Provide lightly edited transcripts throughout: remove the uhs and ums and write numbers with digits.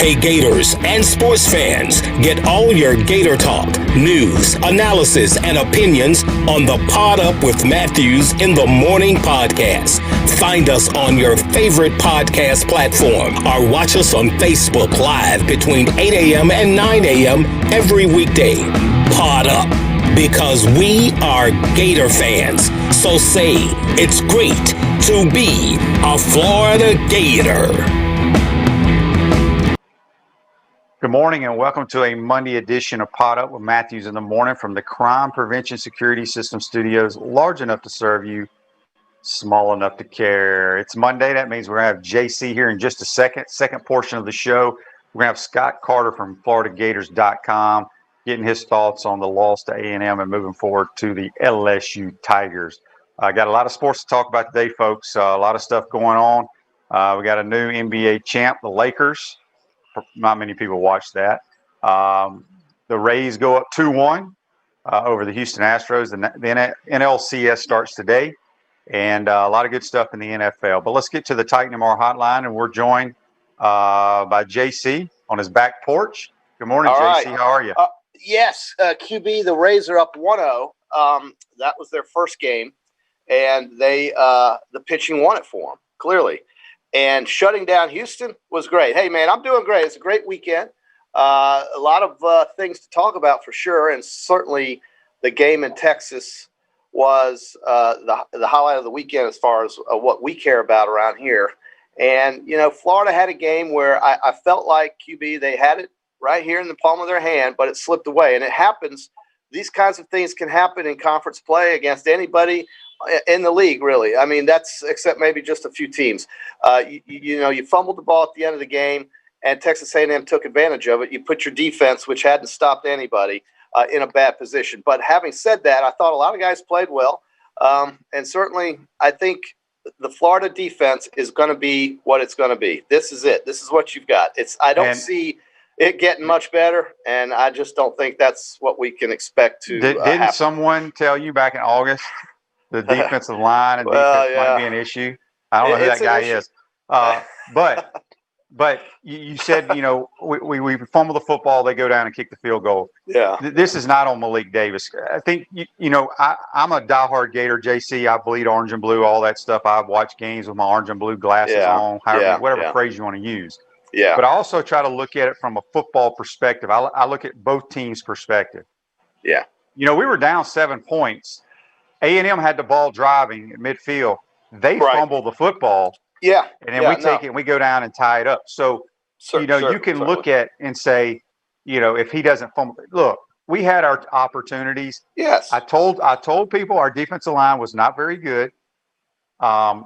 Hey Gators and sports fans, get all your Gator talk, news, analysis, and opinions on the Pod Up with Matthews in the Morning podcast. Find us on your favorite podcast platform or watch us on Facebook Live between 8 a.m. and 9 a.m. every weekday. Pod Up, because we are Gator fans. So say it's great to be a Florida Gator. Good morning and welcome to a Monday edition of Pod Up with Matthews in the Morning from the Crime Prevention Security System Studios, large enough to serve you, small enough to care. It's Monday. That means we're going to have JC here in just a second portion of the show. We're going to have Scott Carter from FloridaGators.com getting his thoughts on the loss to A&M and moving forward to the LSU Tigers. I got a lot of sports to talk about today, folks. A lot of stuff going on. We got a new NBA champ, the Lakers. Not many people watch that. The Rays go up 2-1 over the Houston Astros. The NLCS starts today, and a lot of good stuff in the NFL. But let's get to the Titan MR hotline, and we're joined by JC on his back porch. Good morning, All JC. right. How are you? Yes, QB, the Rays are up 1-0. That was their first game, and the pitching won it for them, clearly. And shutting down Houston was great. Hey, man, I'm doing great. It's a great weekend. A lot of things to talk about for sure, and certainly the game in Texas was the highlight of the weekend as far as what we care about around here. And, you know, Florida had a game where I felt like QB, they had it right here in the palm of their hand, but it slipped away. And it happens. These kinds of things can happen in conference play against anybody in the league, really. I mean, that's except maybe just a few teams. You fumbled the ball at the end of the game, and Texas A&M took advantage of it. You put your defense, which hadn't stopped anybody, in a bad position. But having said that, I thought a lot of guys played well, and certainly I think the Florida defense is going to be what it's going to be. This is it. This is what you've got. I don't see it getting much better, and I just don't think that's what we can expect to Didn't someone tell you back in August the defensive line and defense might be an issue? I don't know who that guy is. But you said, you know, we fumble the football, they go down and kick the field goal. Yeah. This is not on Malik Davis. I think, I'm a diehard Gator, JC. I bleed orange and blue, all that stuff. I've watched games with my orange and blue glasses on, whatever phrase you want to use. Yeah. But I also try to look at it from a football perspective. I look at both teams' perspective. Yeah. You know, we were down 7 points. A&M had the ball driving at midfield. They fumble the football. Yeah. And then we take it and we go down and tie it up. So, you can look at and say, you know, if he doesn't fumble. Look, we had our opportunities. Yes. I told people our defensive line was not very good. And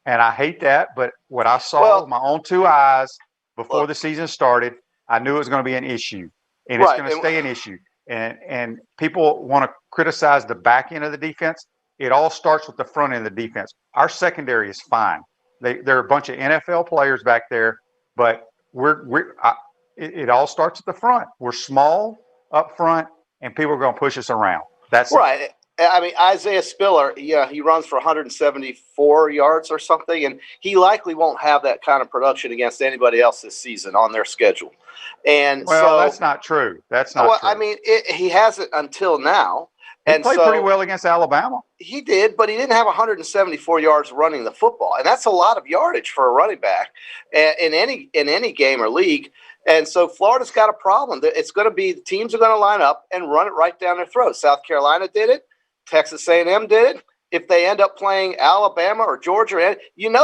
I hate that. But what I saw with my own two eyes before the season started, I knew it was going to be an issue. And it's going to stay an issue. And people want to criticize the back end of the defense. It all starts with the front end of the defense. Our secondary is fine. There are a bunch of NFL players back there, but it all starts at the front. We're small up front, and people are going to push us around. That's right. I mean, Isaiah Spiller, he runs for 174 yards or something, and he likely won't have that kind of production against anybody else this season on their schedule. And that's not true. That's not true. I mean, he hasn't until now. He played pretty well against Alabama. He did, but he didn't have 174 yards running the football, and that's a lot of yardage for a running back in any game or league. And so Florida's got a problem. It's going to be the teams are going to line up and run it right down their throat. South Carolina did it. Texas A&M did it. If they end up playing Alabama or Georgia,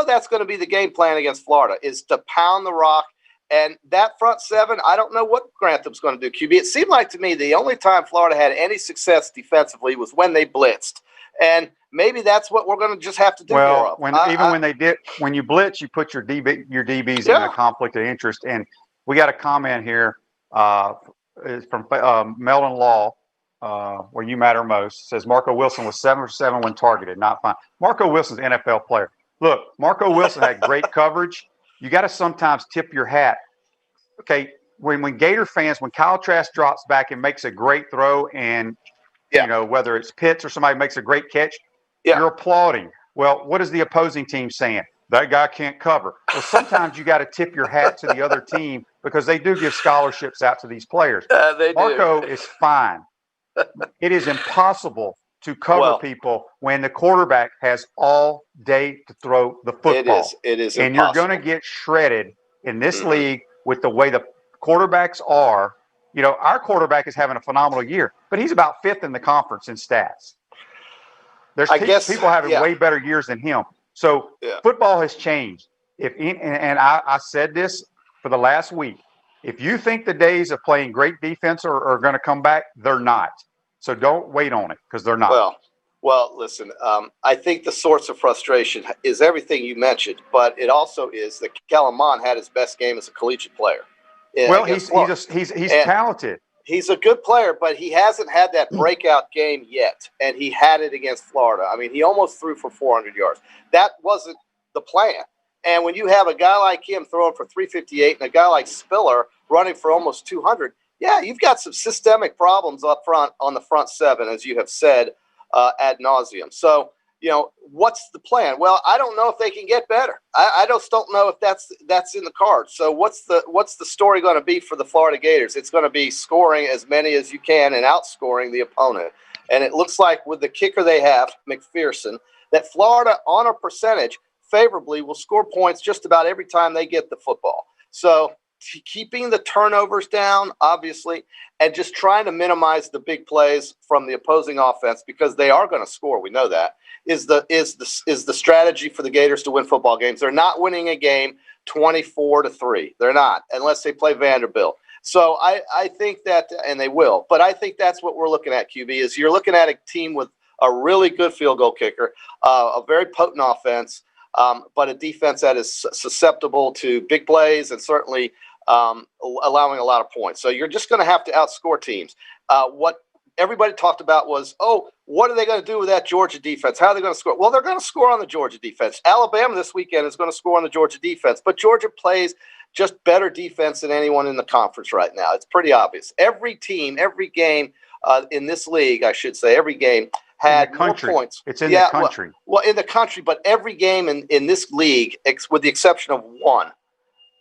that's going to be the game plan against Florida is to pound the rock. And that front seven, I don't know what Grantham's going to do, QB. It seemed like to me the only time Florida had any success defensively was when they blitzed. And maybe that's what we're going to just have to do more of. When you blitz, you put your DBs in a conflict of interest. And we got a comment here from Meldon Law, where you matter most. It says Marco Wilson was 7 for 7 when targeted, not fine. Marco Wilson's an NFL player. Look, Marco Wilson had great coverage. You got to sometimes tip your hat. Okay, when Gator fans, when Kyle Trask drops back and makes a great throw and, whether it's Pitts or somebody makes a great catch, you're applauding. Well, what is the opposing team saying? That guy can't cover. Well, sometimes you got to tip your hat to the other team because they do give scholarships out to these players. They Marco do. is fine. It is impossible to cover people when the quarterback has all day to throw the football. It is and impossible. You're going to get shredded in this league with the way the quarterbacks are. You know, our quarterback is having a phenomenal year, but he's about fifth in the conference in stats. There's people having way better years than him. So football has changed. I said this for the last week. If you think the days of playing great defense are going to come back, they're not. So don't wait on it, because they're not. Well, listen, I think the source of frustration is everything you mentioned, but it also is that Kellen Mond had his best game as a collegiate player. Well, he's talented. He's a good player, but he hasn't had that breakout game yet, and he had it against Florida. I mean, he almost threw for 400 yards. That wasn't the plan. And when you have a guy like him throwing for 358 and a guy like Spiller running for almost 200, yeah, you've got some systemic problems up front on the front seven, as you have said ad nauseum. So, you know, what's the plan? Well, I don't know if they can get better. I just don't know if that's in the cards. So what's the story going to be for the Florida Gators? It's going to be scoring as many as you can and outscoring the opponent. And it looks like with the kicker they have, McPherson, that Florida on a percentage favorably will score points just about every time they get the football. So keeping the turnovers down, obviously, and just trying to minimize the big plays from the opposing offense, because they are going to score. We know that is the strategy for the Gators to win football games. They're not winning a game 24-3. They're not, unless they play Vanderbilt. So I think that, and they will, but I think that's what we're looking at, QB, is you're looking at a team with a really good field goal kicker, a very potent offense, but a defense that is susceptible to big plays and certainly allowing a lot of points. So you're just going to have to outscore teams. What everybody talked about was, what are they going to do with that Georgia defense? How are they going to score? Well, they're going to score on the Georgia defense. Alabama this weekend is going to score on the Georgia defense, but Georgia plays just better defense than anyone in the conference right now. It's pretty obvious. Every team, every game in this league, I should say, every game had more points. It's in the country. Well, in the country, but every game in this league, with the exception of one,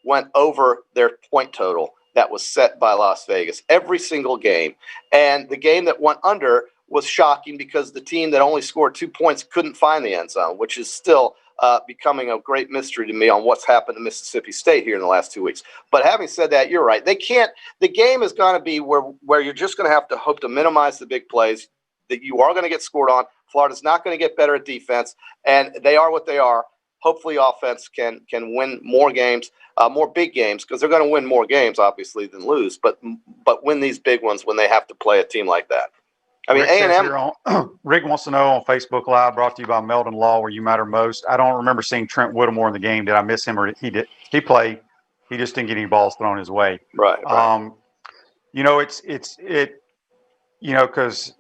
went over their point total that was set by Las Vegas. Every single game. And the game that went under was shocking because the team that only scored 2 points couldn't find the end zone, which is still becoming a great mystery to me on what's happened to Mississippi State here in the last 2 weeks. But having said that, you're right. They can't. The game is going to be where you're just going to have to hope to minimize the big plays, that you are going to get scored on. Florida's not going to get better at defense, and they are what they are. Hopefully offense can win more games, more big games, because they're going to win more games, obviously, than lose, but win these big ones when they have to play a team like that. I mean, A&M. Rick wants to know on Facebook Live, brought to you by Meldon Law, where you matter most. I don't remember seeing Trent Whittemore in the game. Did I miss him, or he did? He played. He just didn't get any balls thrown his way. Right. You know, you know, because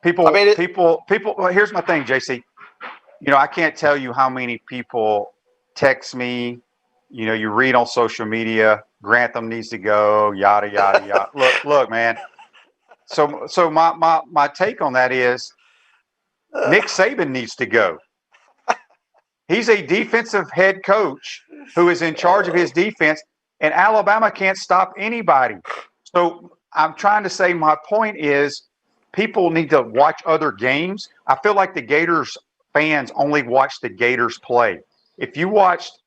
people. Well, here's my thing, JC. You know, I can't tell you how many people text me. You know, you read on social media, Grantham needs to go, yada yada yada. Look, man. So my take on that is Nick Saban needs to go. He's a defensive head coach who is in charge of his defense, and Alabama can't stop anybody. So I'm trying to say, my point is, people need to watch other games. I feel like the Gators fans only watch the Gators play. If you watched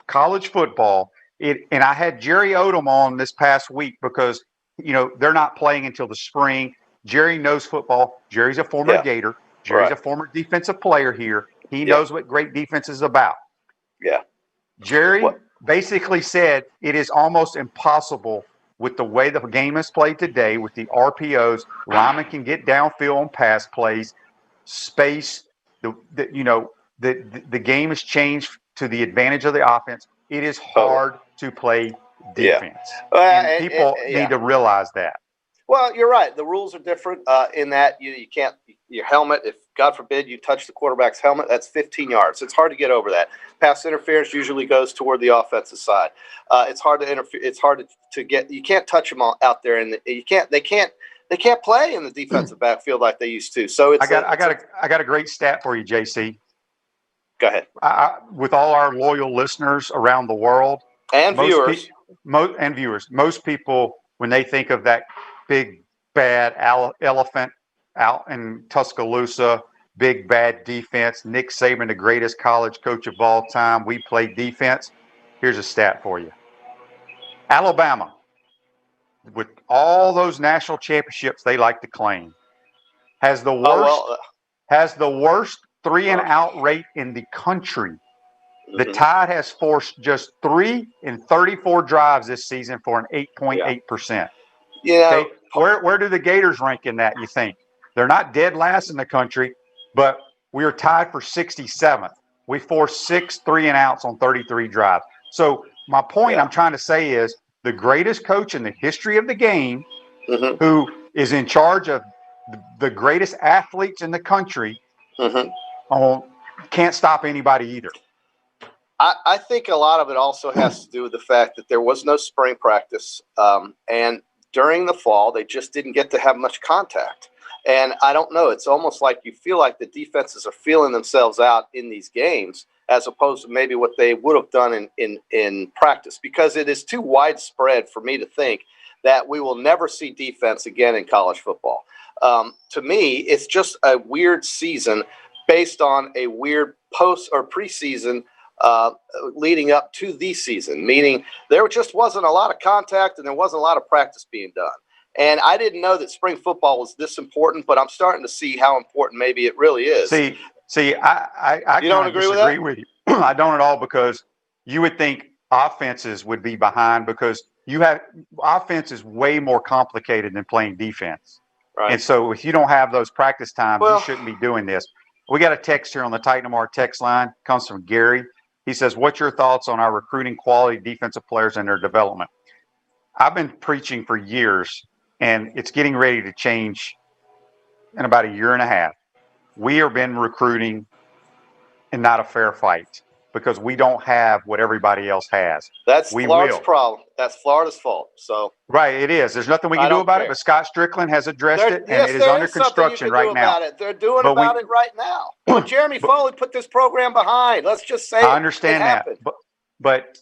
college football, and I had Jerry Odom on this past week because, you know, they're not playing until the spring. Jerry knows football. Jerry's a former Gator. Jerry's a former defensive player here. He knows what great defense is about. Yeah. Jerry basically said it is almost impossible with the way the game is played today, with the RPOs. Linemen can get downfield on pass plays, space. The game has changed to the advantage of the offense. It is hard to play defense. And people need to realize that. Well, you're right. The rules are different in that you can't – your helmet, if God forbid you touch the quarterback's helmet, that's 15 yards. It's hard to get over that. Pass interference usually goes toward the offensive side. It's hard to interfere. It's hard to get – you can't touch them out there, and they can't play in the defensive backfield like they used to. So I got a great stat for you, JC. Go ahead. With all our loyal listeners around the world, And viewers. Most people, when they think of that big bad elephant out in Tuscaloosa, big bad defense, Nick Saban, the greatest college coach of all time, we play defense. Here's a stat for you. Alabama, with all those national championships they like to claim, has the worst 3-and-out rate in the country. The Tide has forced just 3 in 34 drives this season for an 8.8%. Yeah. Okay? Where do the Gators rank in that, you think? They're not dead last in the country, but we are tied for 67th. We forced 6 3-and-outs on 33 drives. So my point I'm trying to say is the greatest coach in the history of the game, who is in charge of the greatest athletes in the country, can't stop anybody either. I think a lot of it also has to do with the fact that there was no spring practice, and during the fall, they just didn't get to have much contact. And I don't know, it's almost like you feel like the defenses are feeling themselves out in these games as opposed to maybe what they would have done in practice, because it is too widespread for me to think that we will never see defense again in college football. To me, it's just a weird season based on a weird post or preseason leading up to the season, meaning there just wasn't a lot of contact and there wasn't a lot of practice being done. And I didn't know that spring football was this important, but I'm starting to see how important maybe it really is. See, I you don't agree disagree with you. I don't at all, because you would think offenses would be behind, because offense is way more complicated than playing defense. Right. And so if you don't have those practice times, you shouldn't be doing this. We got a text here on the Titan Tomorrow text line. Comes from Gary. He says, what's your thoughts on our recruiting quality defensive players and their development? I've been preaching for years, and it's getting ready to change in about a year and a half. We have been recruiting in not a fair fight because we don't have what everybody else has. That's Florida's problem. That's Florida's fault. So right, it is. There's nothing we can do about it, but Scott Strickland has addressed it, and it is under construction right now. They're doing about it right now. Well, Jeremy Foley put this program behind. Let's just say I understand that. But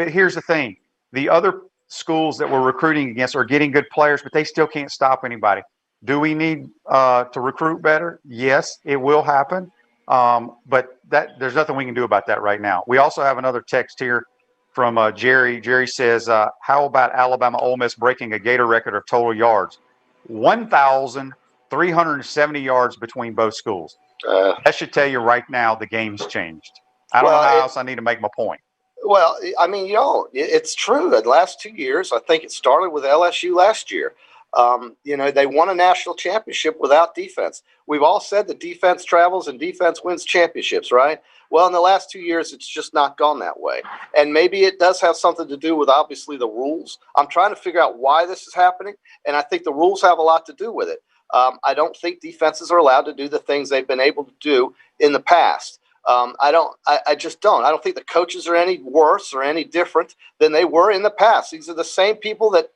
here's the thing. The other schools that we're recruiting against are getting good players, but they still can't stop anybody. Do we need to recruit better? Yes, it will happen. But there's nothing we can do about that right now. We also have another text here from Jerry. Jerry says, how about Alabama Ole Miss breaking a Gator record of total yards? 1,370 yards between both schools. That should tell you right now the game's changed. I don't know how else I need to make my point. Well, I mean, it's true. The last 2 years, I think it started with LSU last year. They won a national championship without defense. We've all said that defense travels and defense wins championships, right? Well, in the last 2 years, it's just not gone that way. And maybe it does have something to do with, obviously, the rules. I'm trying to figure out why this is happening, and I think the rules have a lot to do with it. I don't think defenses are allowed to do the things they've been able to do in the past. I just don't. I don't think the coaches are any worse or any different than they were in the past. These are the same people that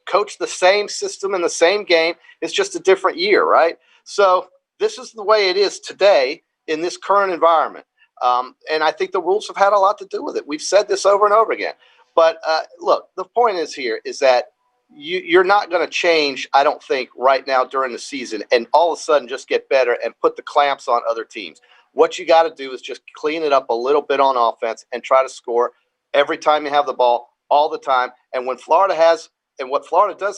coach the same system in the same game. It's just a different year, right? So this is the way it is today in this current environment. And I think the rules have had a lot to do with it. We've said this over and over again. But look, the point is that you're not going to change, I don't think, right now during the season and all of a sudden just get better and put the clamps on other teams. What you got to do is just clean it up a little bit on offense and try to score every time you have the ball all the time. And what Florida does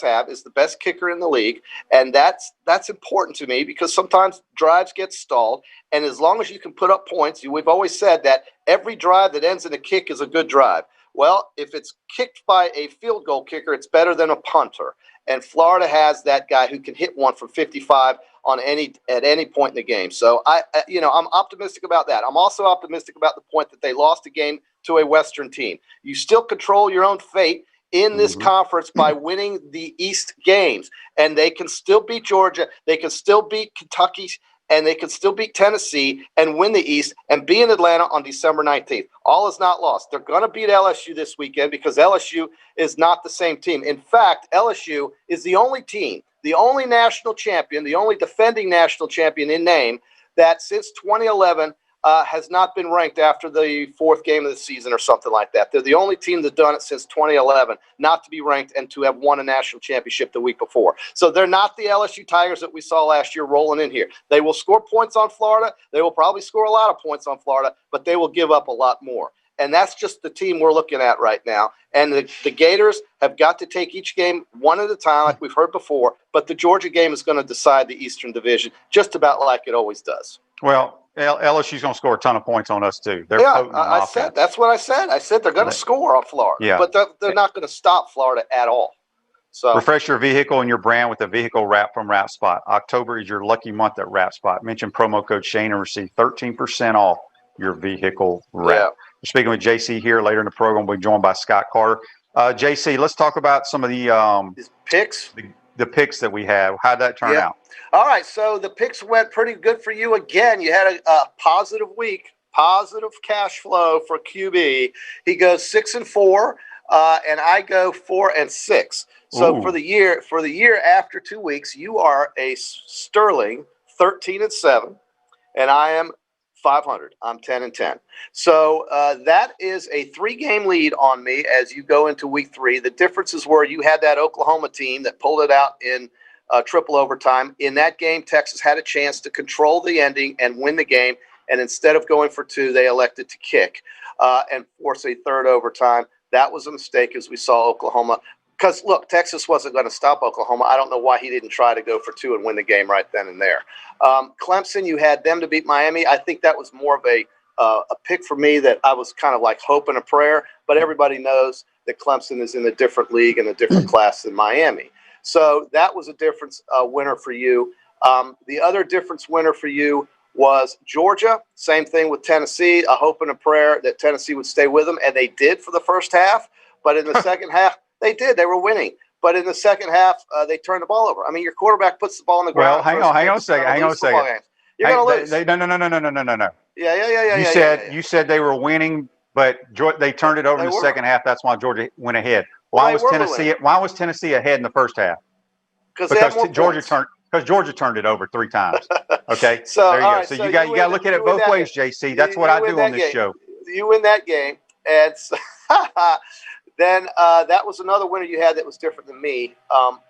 have is the best kicker in the league. And that's important to me because sometimes drives get stalled. And as long as you can put up points, we've always said that every drive that ends in a kick is a good drive. Well, if it's kicked by a field goal kicker, it's better than a punter. And Florida has that guy who can hit one from 55 at any point in the game. So I'm optimistic about that. I'm also optimistic about the point that they lost a game to a Western team. You still control your own fate in this conference by winning the East games, and they can still beat Georgia. They can still beat Kentucky, and they can still beat Tennessee and win the East and be in Atlanta on December 19th. All is not lost. They're going to beat LSU this weekend because LSU is not the same team. In fact, LSU is the only team, the only national champion, the only defending national champion in name that since 2011 has not been ranked after the fourth game of the season or something like that. They're the only team that's done it since 2011 not to be ranked and to have won a national championship the week before. So they're not the LSU Tigers that we saw last year rolling in here. They will score points on Florida. They will probably score a lot of points on Florida, but they will give up a lot more. And that's just the team we're looking at right now. And the Gators have got to take each game one at a time, like we've heard before. But the Georgia game is going to decide the Eastern Division just about like it always does. Well, LSU's going to score a ton of points on us too. They're potent on offense. Said that's what I said. I said they're going to score on Florida, but they're not going to stop Florida at all. So refresh your vehicle and your brand with a vehicle wrap from Wrap Spot. October is your lucky month at Wrap Spot. Mention promo code Shane and receive 13% off your vehicle wrap. Yeah. We're speaking with JC here. Later in the program, we'll be joined by Scott Carter. JC, let's talk about some of the picks. The picks that we have. How'd that turn out? All right, so the picks went pretty good for you again. You had a positive week, positive cash flow for QB. He goes 6-4, and I go 4-6. So for the year after 2 weeks, you are a sterling 13-7, and I am 500. I'm 10-10. So that is a 3-game lead on me as you go into week 3. The differences were you had that Oklahoma team that pulled it out in triple overtime. In that game, Texas had a chance to control the ending and win the game. And instead of going for 2, they elected to kick and force a third overtime. That was a mistake as we saw Oklahoma. Because, look, Texas wasn't going to stop Oklahoma. I don't know why he didn't try to go for 2 and win the game right then and there. Clemson, you had them to beat Miami. I think that was more of a pick for me that I was kind of like hope and a prayer. But everybody knows that Clemson is in a different league and a different class than Miami. So that was a difference winner for you. The other difference winner for you was Georgia. Same thing with Tennessee. A hope and a prayer that Tennessee would stay with them. And they did for the first half. But in the second half, they did. They were winning. But in the second half, they turned the ball over. I mean, your quarterback puts the ball on the ground. Well, hang on a second. You're going to lose. No. Yeah. You said they were winning, but they turned it over in the second half. That's why Georgia went ahead. Why was Tennessee ahead in the first half? Because Georgia turned it over 3 times. Okay, so there you go. Right, so you got to look at it both ways, JC. That's what I do on this show. You win that game, and then that was another winner you had that was different than me.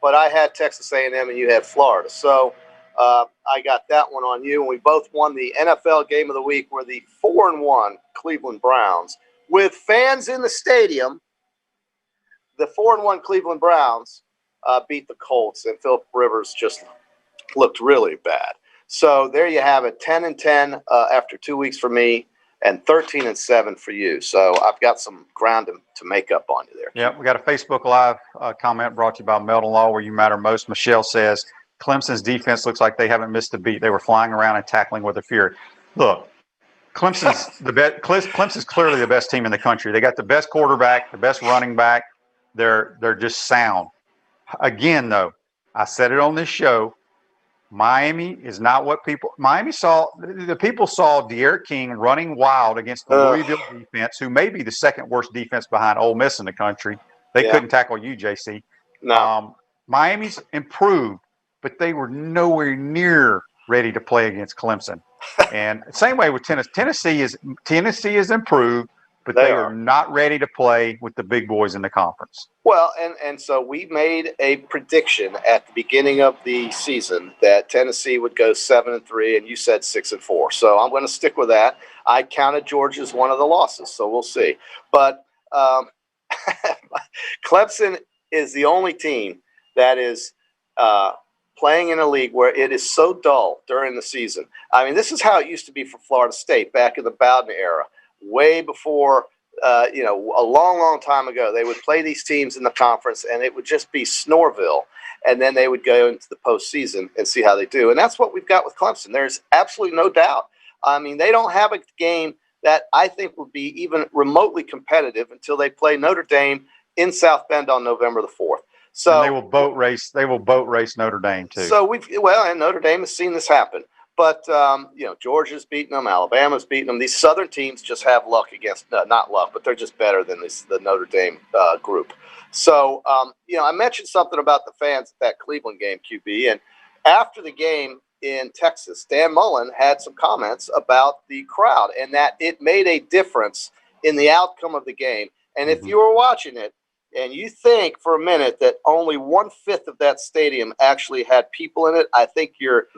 But I had Texas A&M and you had Florida. So I got that one on you. And we both won the NFL game of the week where the 4-1 Cleveland Browns, with fans in the stadium, the 4-1 Cleveland Browns beat the Colts. And Philip Rivers just looked really bad. So there you have it, 10-10 after 2 weeks for me. And 13-7 for you. So I've got some ground to make up on you there. Yeah, we got a Facebook Live comment brought to you by Meldon Law, where you matter most. Michelle says, Clemson's defense looks like they haven't missed a beat. They were flying around and tackling with a fury. Look, Clemson's Clemson's clearly the best team in the country. They got the best quarterback, the best running back. They're just sound. Again, though, I said it on this show. Miami is not what Miami saw. The people saw De'Aaron King running wild against the Louisville defense, who may be the second worst defense behind Ole Miss in the country. They couldn't tackle you, JC. No. Miami's improved, but they were nowhere near ready to play against Clemson. And same way with Tennessee is improved, but they are not ready to play with the big boys in the conference. Well, and so we made a prediction at the beginning of the season that Tennessee would go 7-3, and you said 6-4. So I'm going to stick with that. I counted Georgia as one of the losses, so we'll see. But Clemson is the only team that is playing in a league where it is so dull during the season. I mean, this is how it used to be for Florida State back in the Bowden era, way before – a long time ago. They would play these teams in the conference, and it would just be Snorville, and then they would go into the postseason and see how they do. And that's what we've got with Clemson. There's absolutely no doubt. I mean, they don't have a game that I think would be even remotely competitive until they play Notre Dame in South Bend on November the 4th. So and they will boat race Notre Dame too. So and Notre Dame has seen this happen. But, Georgia's beating them. Alabama's beating them. These Southern teams just have luck against not luck, but they're just better than the Notre Dame group. So, I mentioned something about the fans at that Cleveland game, QB. And after the game, in Texas, Dan Mullen had some comments about the crowd and that it made a difference in the outcome of the game. And if you were watching it and you think for a minute that only 1/5 of that stadium actually had people in it, I think you're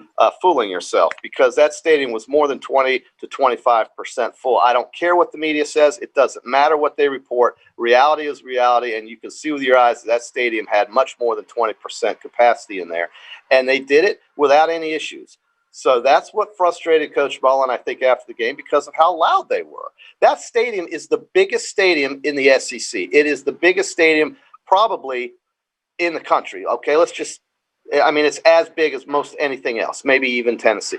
fooling yourself, because that stadium was more than 20 to 25% full. I don't care what the media says. It doesn't matter what they report. Reality is reality, and you can see with your eyes that stadium had much more than 20% capacity in there. And they did it without any issues. So that's what frustrated Coach Mullen, I think, after the game, because of how loud they were. That stadium is the biggest stadium in the SEC. It is the biggest stadium probably in the country. Okay, it's as big as most anything else, maybe even Tennessee.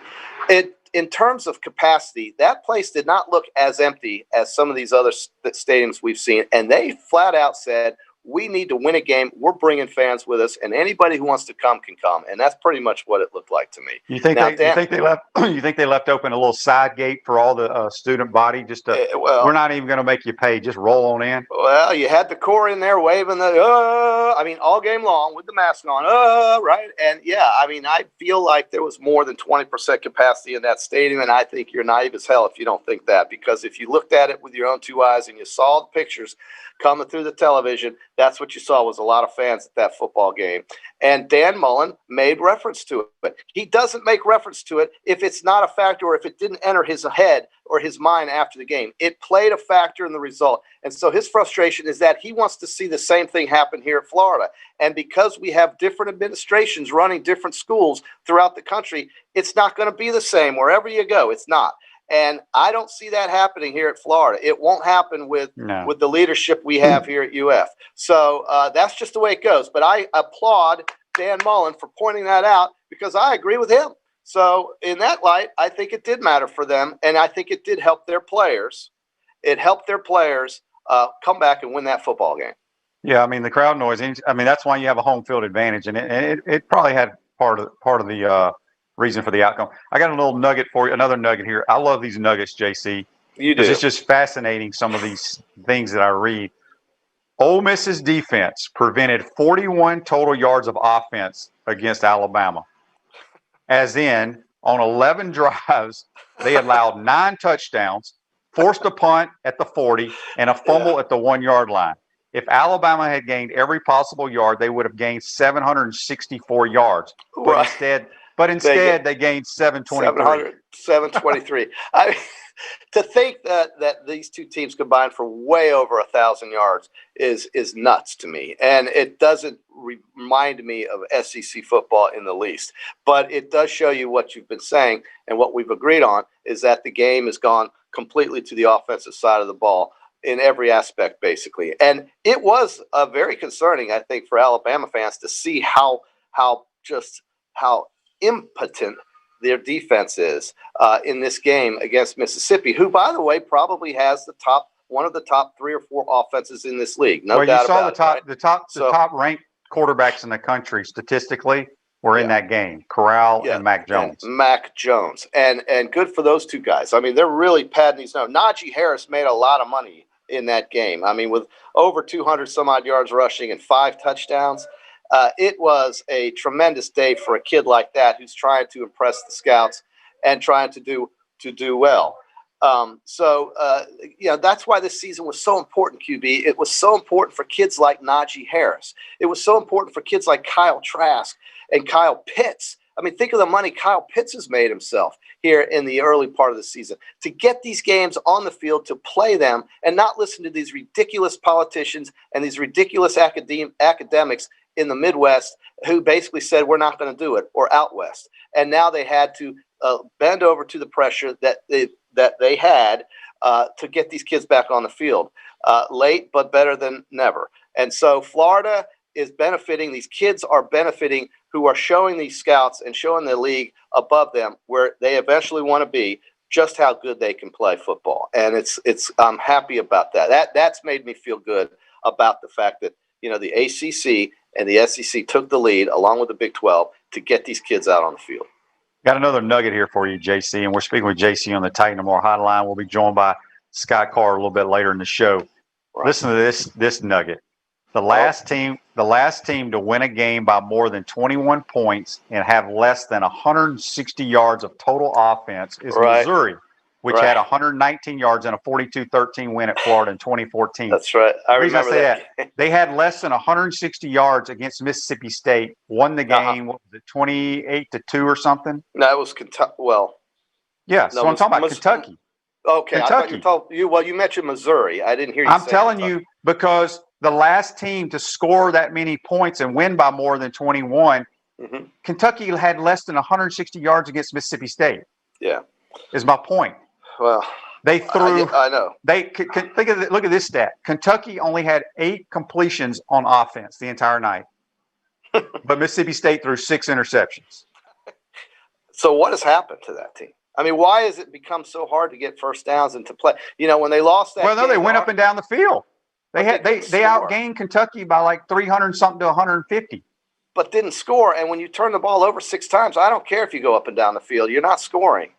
In terms of capacity, that place did not look as empty as some of these other stadiums we've seen. And they flat out said, we need to win a game. We're bringing fans with us, and anybody who wants to come can come. And that's pretty much what it looked like to me. You think they left? You think they left open a little side gate for all the student body? We're not even going to make you pay. Just roll on in. Well, you had the core in there waving all game long with the mask on, right? And I feel like there was more than 20% capacity in that stadium, and I think you're naive as hell if you don't think that, because if you looked at it with your own two eyes and you saw the pictures coming through the television, that's what you saw was a lot of fans at that football game. And Dan Mullen made reference to it. He doesn't make reference to it if it's not a factor or if it didn't enter his head or his mind after the game. It played a factor in the result. And so his frustration is that he wants to see the same thing happen here at Florida. And because we have different administrations running different schools throughout the country, it's not going to be the same wherever you go. It's not. And I don't see that happening here at Florida. It won't happen with the leadership we have here at UF. So that's just the way it goes. But I applaud Dan Mullen for pointing that out, because I agree with him. So in that light, I think it did matter for them, and I think it did help their players. It helped their players come back and win that football game. Yeah, the crowd noise. That's why you have a home field advantage, and it probably had part of the reason for the outcome. I got a little nugget for you, another nugget here. I love these nuggets, JC. You do. It's just fascinating, some of these things that I read. Ole Miss's defense prevented 41 total yards of offense against Alabama. As in, on 11 drives, they allowed 9 touchdowns, forced a punt at the 40, and a fumble at the 1-yard line. If Alabama had gained every possible yard, they would have gained 764 yards. But instead, they gained 723. 723. To think that these two teams combined for way over 1,000 yards is nuts to me. And it doesn't remind me of SEC football in the least. But it does show you what you've been saying, and what we've agreed on is that the game has gone completely to the offensive side of the ball in every aspect, basically. And it was very concerning, I think, for Alabama fans to see how impotent their defense is in this game against Mississippi, who, by the way, probably has one of the top 3 or 4 offenses in this league. No doubt about it. The top ranked quarterbacks in the country statistically were in that game. Corral and Mac Jones. And good for those two guys. They're really padding these numbers. Najee Harris made a lot of money in that game. With over 200 some odd yards rushing and 5 touchdowns. It was a tremendous day for a kid like that who's trying to impress the scouts and trying to do well. That's why this season was so important, QB. It was so important for kids like Najee Harris. It was so important for kids like Kyle Trask and Kyle Pitts. Think of the money Kyle Pitts has made himself here in the early part of the season. To get these games on the field, to play them, and not listen to these ridiculous politicians and these ridiculous academics in the Midwest who basically said, we're not going to do it, or out West. And now they had to bend over to the pressure that they had to get these kids back on the field. Late, but better than never. And so Florida is benefiting. These kids are benefiting, who are showing these scouts and showing the league above them where they eventually want to be, just how good they can play football. And I'm happy about that. That's made me feel good about the fact that, the ACC and the SEC took the lead along with the Big 12 to get these kids out on the field. Got another nugget here for you, JC, and we're speaking with JC on the Titan & More hotline. We'll be joined by Scott Carr a little bit later in the show. Right. Listen to this nugget. The last team to win a game by more than 21 points and have less than 160 yards of total offense is Missouri, which had 119 yards and a 42-13 win at Florida in 2014. That's right. I remember that. They had less than 160 yards against Mississippi State, won the game, what was it, 28-2 or something? No, it was Kentucky. Well, yeah, so I'm talking about Kentucky. Okay, Kentucky. I thought you mentioned Missouri. I didn't hear you say I'm telling you, because the last team to score that many points and win by more than 21, Kentucky had less than 160 yards against Mississippi State. Yeah, is my point. Well, they threw. I know. They think of it, look at this stat. Kentucky only had 8 completions on offense the entire night, but Mississippi State threw 6 interceptions. So what has happened to that team? I mean, why has it become so hard to get first downs and to play? You know, when they lost that. Well, no, they went up and down the field. They outgained Kentucky by like 300 something to 150. But didn't score. And when you turn the ball over 6 times, I don't care if you go up and down the field. You're not scoring.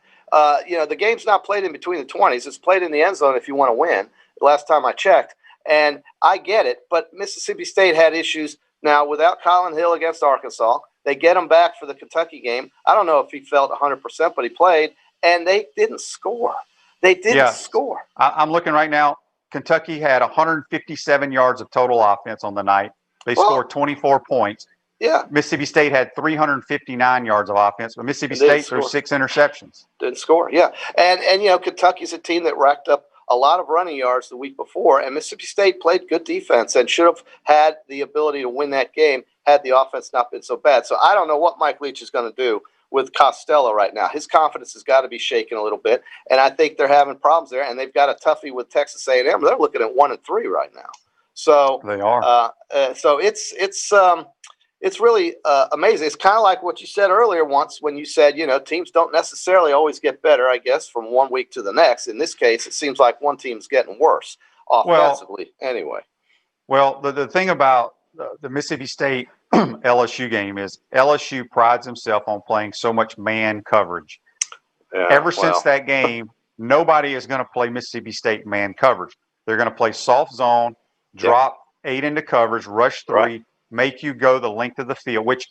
You know, the game's not played in between the 20s. It's played in the end zone if you want to win. Last time I checked. And I get it. But Mississippi State had issues now without Colin Hill against Arkansas. They get him back for the Kentucky game. I don't know if he felt 100%, but he played. And they didn't score. They didn't score. I'm looking right now. Kentucky had 157 yards of total offense on the night. They scored 24 points. Yeah. Mississippi State had 359 yards of offense, but Mississippi State threw 6 interceptions. Didn't score, yeah. And you know, Kentucky's a team that racked up a lot of running yards the week before, and Mississippi State played good defense and should have had the ability to win that game had the offense not been so bad. So I don't know what Mike Leach is going to do with Costello right now. His confidence has got to be shaken a little bit, and I think they're having problems there, and they've got a toughie with Texas A&M. They're looking at 1-3 right now. So they are. So it's really amazing. It's kind of like what you said earlier once when you said, you know, teams don't necessarily always get better, I guess, from one week to the next. In this case, it seems like one team's getting worse offensively anyway. Well, the thing about the Mississippi State LSU game is LSU prides himself on playing so much man coverage. Yeah, Ever since that game, nobody is going to play Mississippi State man coverage. They're going to play soft zone, drop 8 into coverage, rush 3, make you go the length of the field, which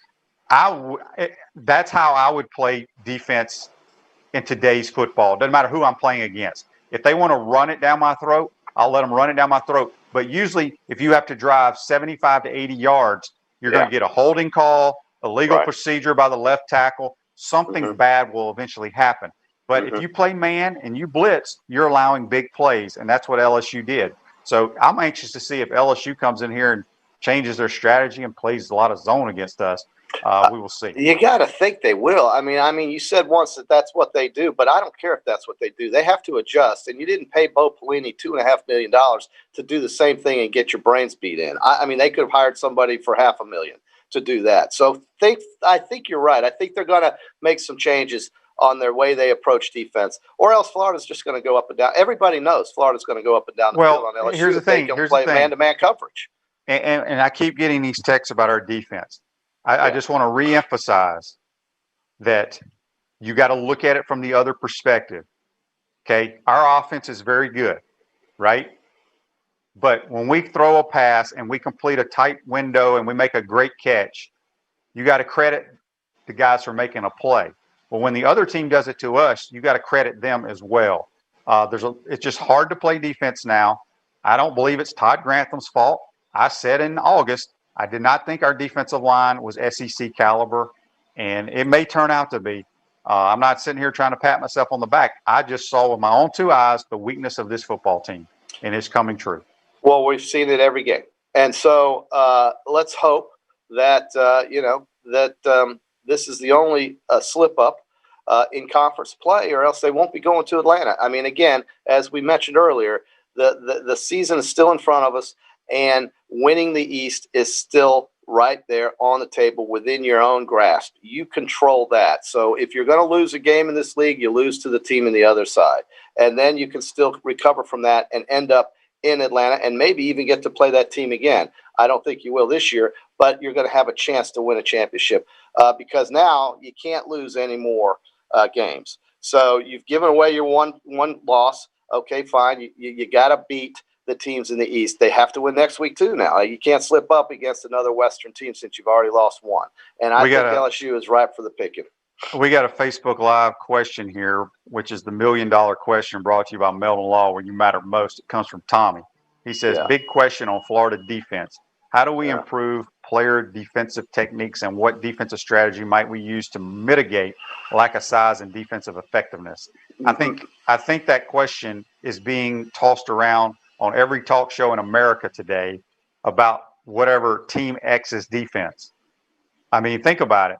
that's how I would play defense in today's football. Doesn't matter who I'm playing against. If they want to run it down my throat, I'll let them run it down my throat. But usually if you have to drive 75 to 80 yards, you're going to get a holding call, a legal procedure by the left tackle. Something bad will eventually happen. But if you play man and you blitz, you're allowing big plays, and that's what LSU did. So I'm anxious to see if LSU comes in here and changes their strategy and plays a lot of zone against us. We will see. You got to think they will. I mean, you said once that that's what they do, but I don't care if that's what they do. They have to adjust, and you didn't pay Bo Pelini $2.5 million to do the same thing and get your brains beat in. I mean, they could have hired somebody for $500,000 to do that. So I think you're right. I think they're going to make some changes on their way they approach defense, or else Florida's just going to go up and down. Everybody knows Florida's going to go up and down the field on LSU. Here's the thing. They can play man-to-man coverage. And I keep getting these texts about our defense. I just want to reemphasize that you got to look at it from the other perspective. Okay, our offense is very good, right? But when we throw a pass and we complete a tight window and we make a great catch, you got to credit the guys for making a play. Well, when the other team does it to us, you got to credit them as well. It's just hard to play defense now. I don't believe it's Todd Grantham's fault. I said in August, I did not think our defensive line was SEC caliber, and it may turn out to be. I'm not sitting here trying to pat myself on the back. I just saw with my own 2 eyes the weakness of this football team, and it's coming true. Well, we've seen it every game. And so let's hope that, this is the only slip-up in conference play, or else they won't be going to Atlanta. I mean, again, as we mentioned earlier, the season is still in front of us, and winning the East is still right there on the table within your own grasp. You control that. So if you're going to lose a game in this league, you lose to the team on the other side. And then you can still recover from that and end up in Atlanta and maybe even get to play that team again. I don't think you will this year, but you're going to have a chance to win a championship because now you can't lose any more games. So you've given away your one loss. Okay, fine. You got to beat the teams in the East. They have to win next week too now. You can't slip up against another Western team since you've already lost one. And I think LSU is ripe for the picking. We got a Facebook Live question here, which is the $1 million question brought to you by Meldon Law, where you matter most. It comes from Tommy. He says, big question on Florida defense. How do we improve player defensive techniques, and what defensive strategy might we use to mitigate lack of size and defensive effectiveness? Mm-hmm. I think that question is being tossed around on every talk show in America today about whatever Team X's defense. I mean, think about it.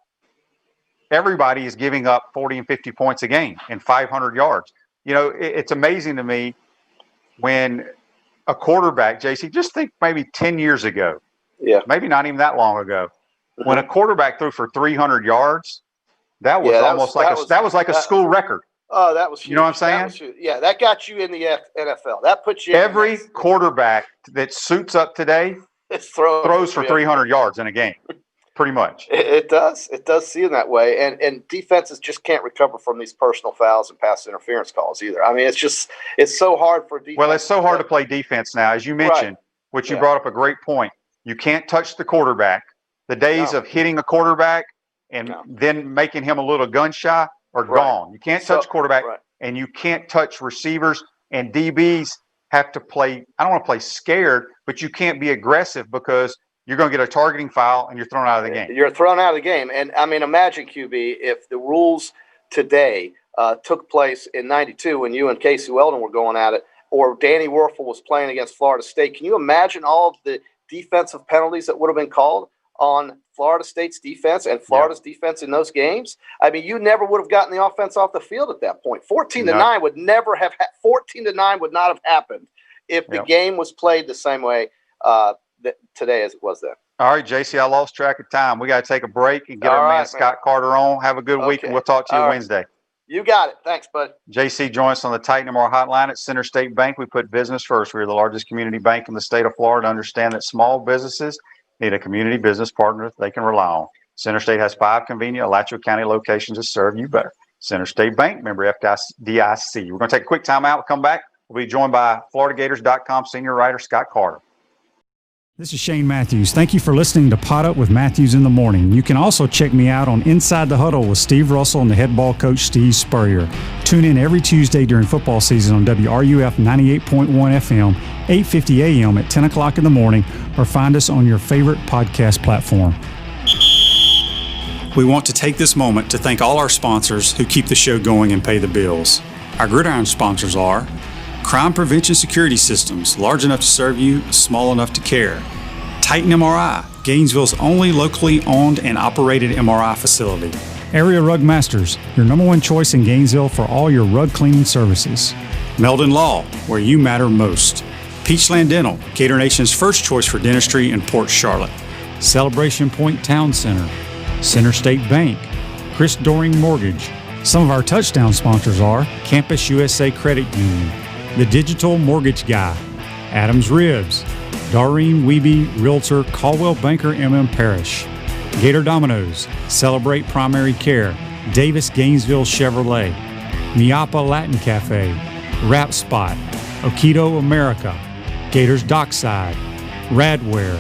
Everybody is giving up 40 and 50 points a game and 500 yards. You know, it's amazing to me when a quarterback, JC, just think maybe 10 years ago, maybe not even that long ago, when a quarterback threw for 300 yards, that was that was like a school record. Oh, that was huge. You know what I'm saying? That got you in the NFL. That puts you every quarterback that suits up today throws for 300 yards in a game. Pretty much. It does. It does seem that way. And defenses just can't recover from these personal fouls and pass interference calls either. I mean, it's so hard for defense. Well, it's so hard to play defense now. As you mentioned, which you brought up a great point. You can't touch the quarterback. The days of hitting a quarterback and then making him a little gun shy are gone. You can't touch quarterback, and you can't touch receivers, and DBs have to play. I don't want to play scared, but you can't be aggressive because you're going to get a targeting foul and you're thrown out of the game. You're thrown out of the game. And I mean, imagine, QB, if the rules today took place in '92 when you and Casey Weldon were going at it, or Danny Werfel was playing against Florida State. Can you imagine all of the defensive penalties that would have been called on Florida State's defense and Florida's defense in those games? I mean, you never would have gotten the offense off the field at that point. 14-9 would never have 14-9 would not have happened if the game was played the same way today as it was then. All right, JC, I lost track of time. We got to take a break and get our man Scott Carter on. Have a good week, and we'll talk to you Wednesday. You got it. Thanks, bud. JC joins us on the Titan MR hotline at Center State Bank. We put business first. We're the largest community bank in the state of Florida. Understand that small businesses need a community business partner they can rely on. Center State has 5 convenient Alachua County locations to serve you better. Center State Bank, member FDIC. We're going to take a quick timeout. We'll come back. We'll be joined by FloridaGators.com senior writer Scott Carter. This is Shane Matthews. Thank you for listening to Pot Up with Matthews in the Morning. You can also check me out on Inside the Huddle with Steve Russell and the head ball coach Steve Spurrier. Tune in every Tuesday during football season on WRUF 98.1 FM, 8:50 a.m. at 10 o'clock in the morning, or find us on your favorite podcast platform. We want to take this moment to thank all our sponsors who keep the show going and pay the bills. Our gridiron sponsors are Crime Prevention Security Systems, large enough to serve you, small enough to care. Titan MRI, Gainesville's only locally owned and operated MRI facility. Area Rug Masters, your number one choice in Gainesville for all your rug cleaning services. Meldon Law, where you matter most. Peachland Dental, Gator Nation's first choice for dentistry in Port Charlotte. Celebration Point Town Center. Center State Bank. Chris Doring Mortgage. Some of our touchdown sponsors are Campus USA Credit Union, The Digital Mortgage Guy, Adams Ribs, Doreen Wiebe Realtor, Caldwell Banker MM Parish, Gator Dominoes, Celebrate Primary Care, Davis Gainesville Chevrolet, Miapa Latin Cafe, Rap Spot, Okido America, Gators Dockside, Radware,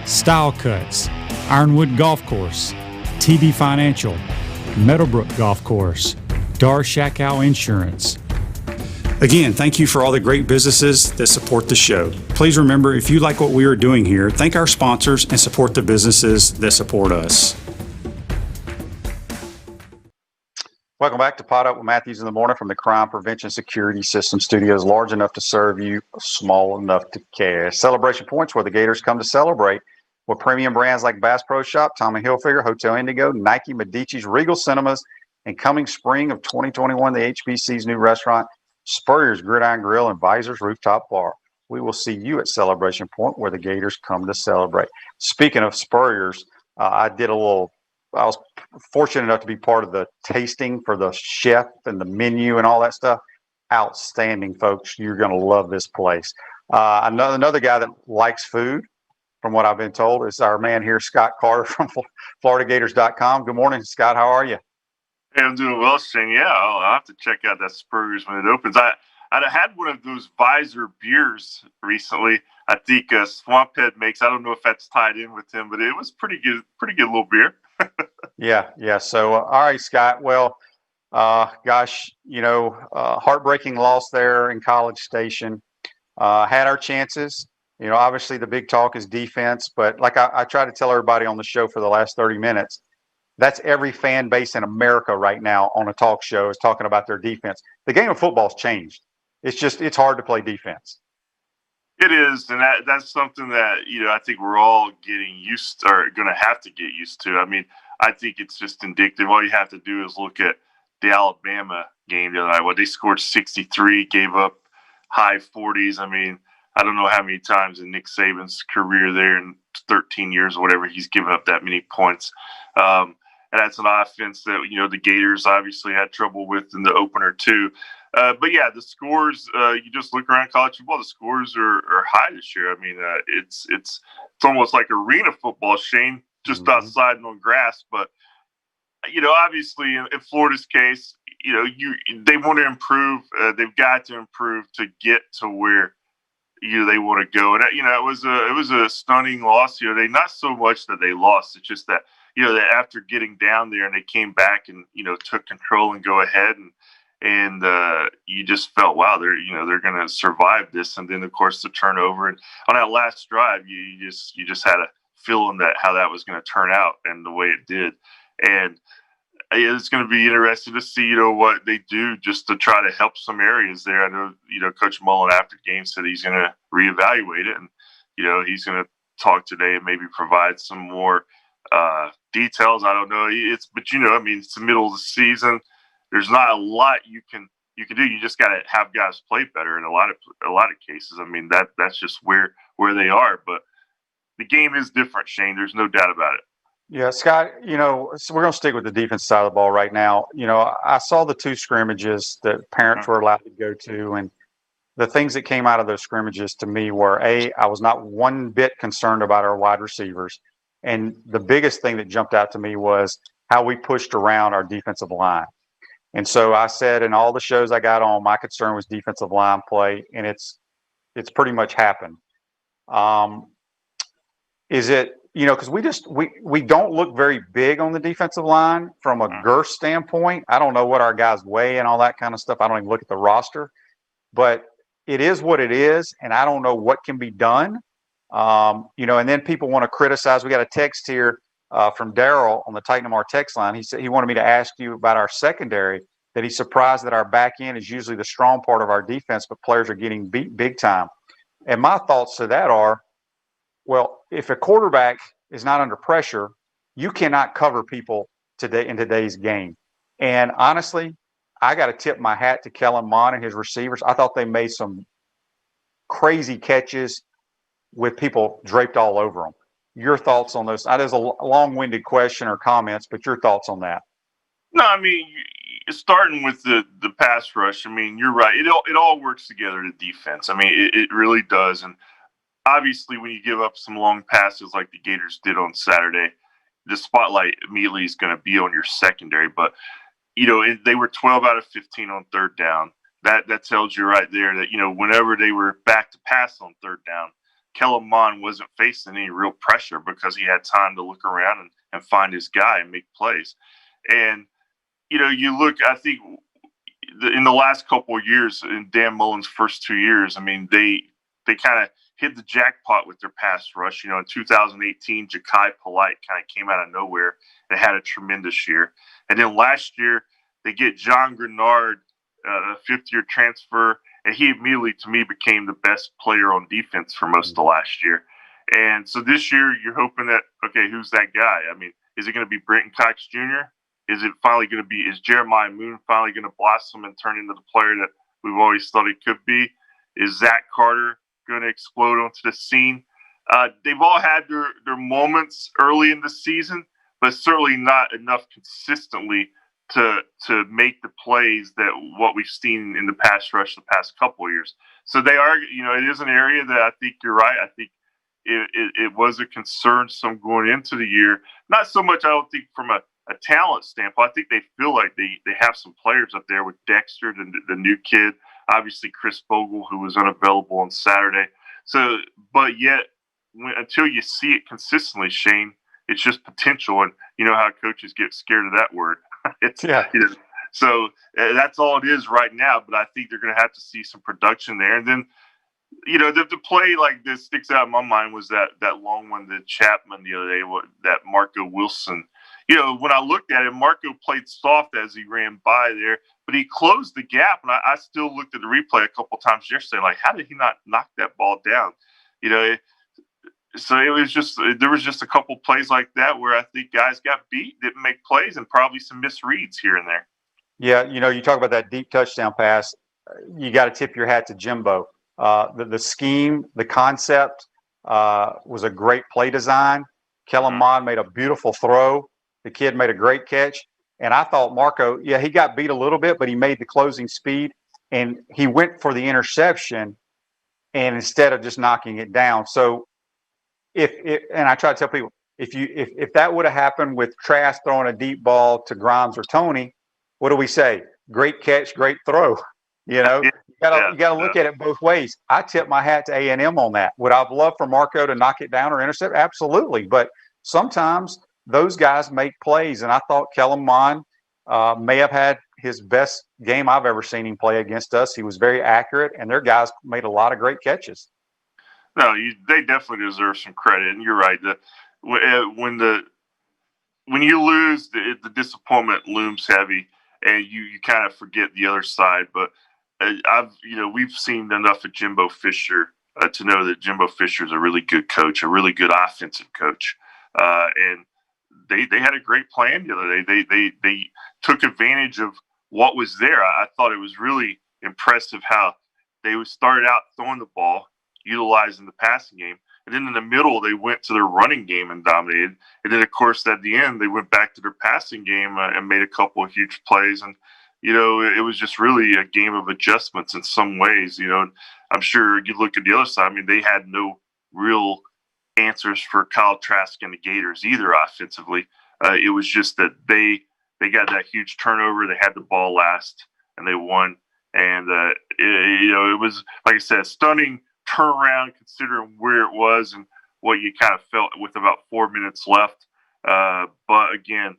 Style Cuts, Ironwood Golf Course, TD Financial, Meadowbrook Golf Course, Dar Shakow Insurance. Again, thank you for all the great businesses that support the show. Please remember, if you like what we are doing here, thank our sponsors and support the businesses that support us. Welcome back to Pot Up with Matthews in the Morning from the Crime Prevention Security System Studios, large enough to serve you, small enough to care. Celebration Points, where the Gators come to celebrate, with premium brands like Bass Pro Shop, Tommy Hilfiger, Hotel Indigo, Nike, Medici's, Regal Cinemas, and coming spring of 2021, the HBC's new restaurant, Spurrier's Gridiron Grill and Visors Rooftop Bar. We will see you at Celebration Point, where the Gators come to celebrate. Speaking of Spurrier's, I was fortunate enough to be part of the tasting for the chef and the menu and all that stuff. Outstanding, folks. You're going to love this place. Another guy that likes food, from what I've been told, is our man here, Scott Carter from FloridaGators.com. Good morning, Scott. How are you? Hey, I'm doing well, Shane. Yeah, I'll have to check out that Spurrier's when it opens. I had one of those visor beers recently. I think Swamphead makes. I don't know if that's tied in with him, but it was pretty good little beer. Yeah. So, all right, Scott. Well, gosh, heartbreaking loss there in College Station. Had our chances. Obviously the big talk is defense, but like I try to tell everybody on the show for the last 30 minutes, that's every fan base in America right now on a talk show is talking about their defense. The game of football's changed. It's hard to play defense. It is, and that's something that I think we're all getting used to, or going to have to get used to. I mean, I think it's just indicative. All you have to do is look at the Alabama game the other night. Well, they scored 63, gave up high 40s. I mean, I don't know how many times in Nick Saban's career there in 13 years or whatever he's given up that many points. And that's an offense that, the Gators obviously had trouble with in the opener too. But yeah, the scores, you just look around college football, the scores are high this year. I mean, it's almost like arena football, Shane, just outside and on grass. But, obviously in Florida's case, they want to improve. They've got to improve to get to where they want to go. And it was a stunning loss. They not so much that they lost. It's just that that after getting down there and they came back and took control and go ahead and you just felt, wow, they're going to survive this. And then of course the turnover, and on that last drive, you just had a feeling that how that was going to turn out and the way it did. And it's going to be interesting to see, what they do just to try to help some areas there. I know, Coach Mullen after the game said he's going to reevaluate it, and he's going to talk today and maybe provide some more details. I don't know. But I mean, it's the middle of the season. There's not a lot you can do. You just got to have guys play better in a lot of cases. I mean, that's just where they are. But the game is different, Shane. There's no doubt about it. Yeah, Scott, so we're going to stick with the defense side of the ball right now. I saw the two scrimmages that parents were allowed to go to, and the things that came out of those scrimmages to me were, I was not one bit concerned about our wide receivers. And the biggest thing that jumped out to me was how we pushed around our defensive line. And so I said in all the shows I got on, my concern was defensive line play, and it's pretty much happened. Is it, because we don't look very big on the defensive line from a girth standpoint. I don't know what our guys weigh and all that kind of stuff. I don't even look at the roster, but it is what it is, and I don't know what can be done. And then people want to criticize. We got a text here from Daryl on the Titan MR text line. He said he wanted me to ask you about our secondary, that he's surprised that our back end is usually the strong part of our defense, but players are getting beat big time. And my thoughts to that are, well, if a quarterback is not under pressure, you cannot cover people today in today's game. And honestly, I got to tip my hat to Kellen Mond and his receivers. I thought they made some crazy catches with people draped all over them. Your thoughts on those? That is a long-winded question or comments, but your thoughts on that? No, I mean, starting with the pass rush, I mean, you're right. It all works together, the defense. I mean, it really does. And obviously, when you give up some long passes like the Gators did on Saturday, the spotlight immediately is going to be on your secondary. But, they were 12 out of 15 on third down. That tells you right there that, whenever they were back to pass on third down, Kellen Mond wasn't facing any real pressure because he had time to look around and find his guy and make plays. And, you look, I think in the last couple of years, in Dan Mullen's first 2 years, I mean, they kind of hit the jackpot with their pass rush. In 2018, Ja'Kai Polite kind of came out of nowhere and had a tremendous year. And then last year, they get John Grenard, a fifth-year transfer, and he immediately, to me, became the best player on defense for most of last year. And so this year, you're hoping that, okay, who's that guy? I mean, is it going to be Brenton Cox Jr.? Is Jeremiah Moon finally going to blossom and turn into the player that we've always thought he could be? Is Zach Carter going to explode onto the scene? They've all had their moments early in the season, but certainly not enough consistently to make the plays that what we've seen in the pass rush the past couple of years. So they are, it is an area that I think you're right. I think it was a concern some going into the year. Not so much, I don't think, from a talent standpoint. I think they feel like they have some players up there with Dexter, the new kid. obviously Chris Vogel, who was unavailable on Saturday. So, but yet, until you see it consistently, Shane, it's just potential. And you know how coaches get scared of that word. It's, Yeah. So that's all it is right now. But I think they're going to have to see some production there. And then, the play like this sticks out in my mind was that long one to Chapman the other day, that Marco Wilson. When I looked at it, Marco played soft as he ran by there, but he closed the gap. And I still looked at the replay a couple times yesterday, like, how did he not knock that ball down? So it was there was just a couple plays like that where I think guys got beat, didn't make plays, and probably some misreads here and there. Yeah, you talk about that deep touchdown pass. You got to tip your hat to Jimbo. The scheme, the concept was a great play design. Kellen Mond made a beautiful throw. The kid made a great catch. And I thought Marco, he got beat a little bit, but he made the closing speed. And he went for the interception and instead of just knocking it down. So and I try to tell people, if that would have happened with Trask throwing a deep ball to Grimes or Tony, what do we say? Great catch, great throw. You gotta look at it both ways. I tip my hat to A&M on that. Would I've loved for Marco to knock it down or intercept? Absolutely. But sometimes those guys make plays, and I thought Kellen Mond may have had his best game I've ever seen him play against us. He was very accurate, and their guys made a lot of great catches. No, they definitely deserve some credit, and you're right. When you lose, the disappointment looms heavy, and you kind of forget the other side. But we've seen enough of Jimbo Fisher to know that Jimbo Fisher is a really good coach, a really good offensive coach, and they had a great plan the other day. They took advantage of what was there. I thought it was really impressive how they started out throwing the ball, utilizing the passing game. And then in the middle, they went to their running game and dominated. And then, of course, at the end, they went back to their passing game and made a couple of huge plays. And, it was just really a game of adjustments in some ways. I'm sure you look at the other side. I mean, they had no real answers for Kyle Trask and the Gators either offensively. It was just that they got that huge turnover. They had the ball last, and they won. And, it was, like I said, stunning turnaround considering where it was and what you kind of felt with about 4 minutes left. But again,